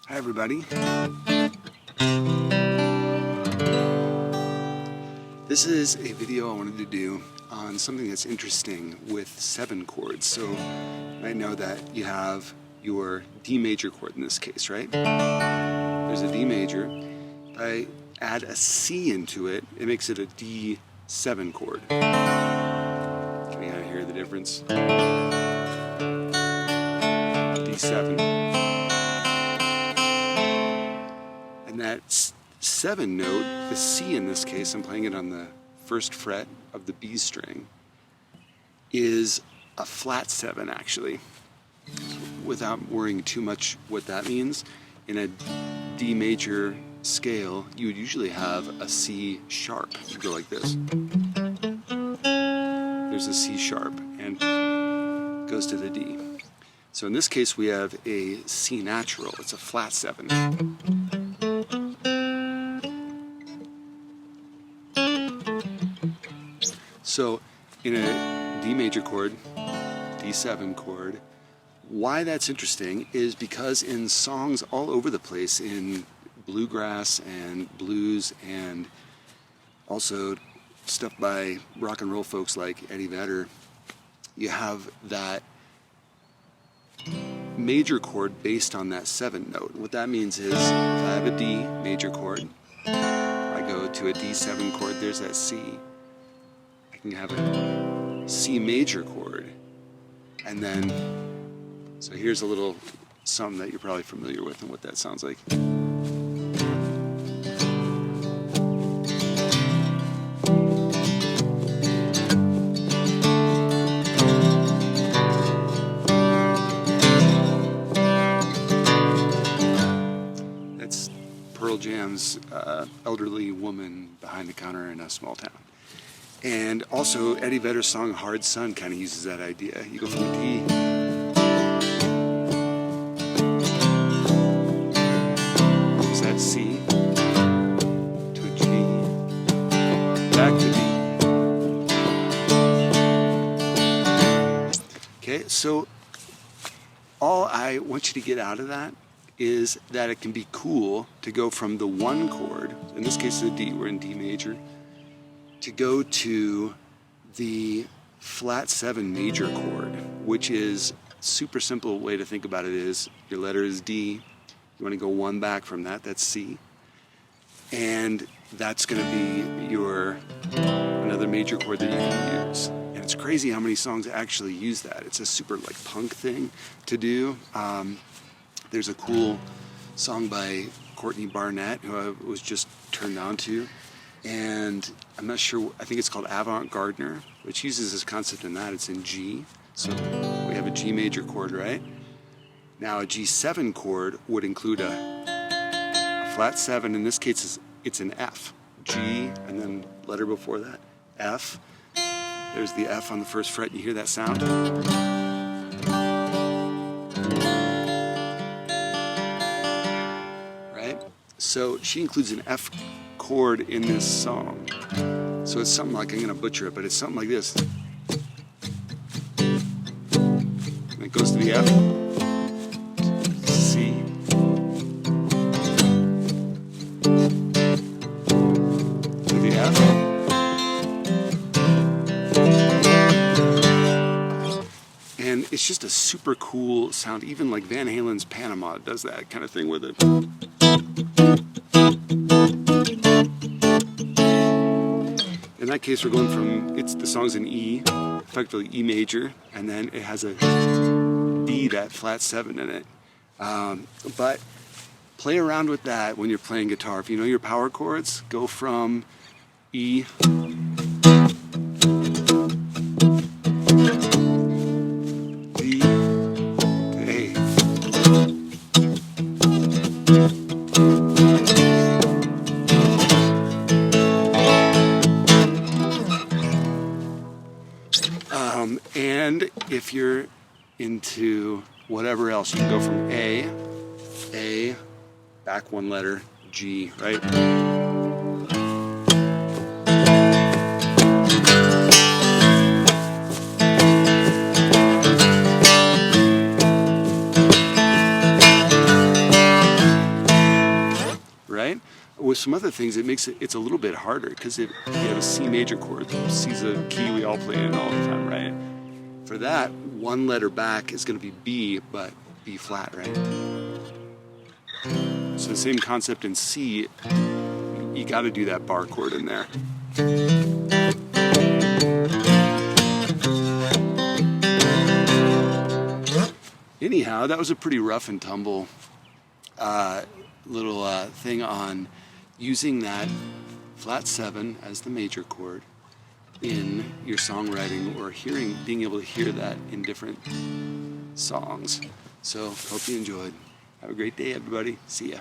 Hi everybody. This is a video I wanted to do on something that's interesting with 7 chords. So I know that you have your D major chord in this case, right? There's a D major. If I add a C into it, it makes it a D7 chord. Can you kind of hear the difference? D7. And that 7 note, the C in this case, I'm playing it on the 1st fret of the B string, is a flat 7 actually. Without worrying too much what that means, in a D major scale, you would usually have a C sharp. You go like this. There's a C sharp and goes to the D. So in this case we have a C natural. It's a flat 7. So in a D major chord, D7 chord, why that's interesting is because in songs all over the place, in bluegrass and blues and also stuff by rock and roll folks like Eddie Vedder, you have that major chord based on that 7 note. What that means is if I have a D major chord, I go to a D7 chord, there's that C. I can have a C major chord, and then, so here's a little something that you're probably familiar with and what that sounds like. That's Pearl Jam's elderly woman behind the counter in a small town. And also Eddie Vedder's song Hard Sun kind of uses that idea. You go from a D that C to a G, back to D. Okay, so all I want you to get out of that is that it can be cool to go from the 1 chord, in this case the D, we're in D major, to go to the flat 7 major chord, which is super simple way to think about it is your letter is D. You want to go 1 back from that, that's C. And that's going to be your another major chord that you can use. And it's crazy how many songs actually use that. It's a super like punk thing to do. There's a cool song by Courtney Barnett who I was just turned on to. And I'm not sure, I think it's called Avant Gardner, which uses this concept in that. It's in G. So we have a G major chord, right? Now a G7 chord would include a flat 7. In this case, it's an F. G, and then letter before that, F. There's the F on the 1st fret. You hear that sound? Right? So she includes an F chord in this song. So it's something like, I'm going to butcher it, but it's something like this. And it goes to the F. C, to the F, and it's just a super cool sound. Even like Van Halen's Panama does that kind of thing with it. In that case, we're going from, the song's in E, effectively E major, and then it has a D, that flat 7 in it. But play around with that when you're playing guitar. If you know your power chords, go from E D to A. And if you're into whatever else, you can go from A, back 1 letter, G, right? right? With some other things, it's a little bit harder, because if you have a C major chord, C's a key we all play in all the time, right? For that, one letter back is going to be B, but B flat, right? So the same concept in C, you got to do that bar chord in there. Anyhow, that was a pretty rough and tumble little thing on using that flat 7 as the major chord in your songwriting, or being able to hear that in different songs. So hope you enjoyed. Have a great day, everybody. See ya.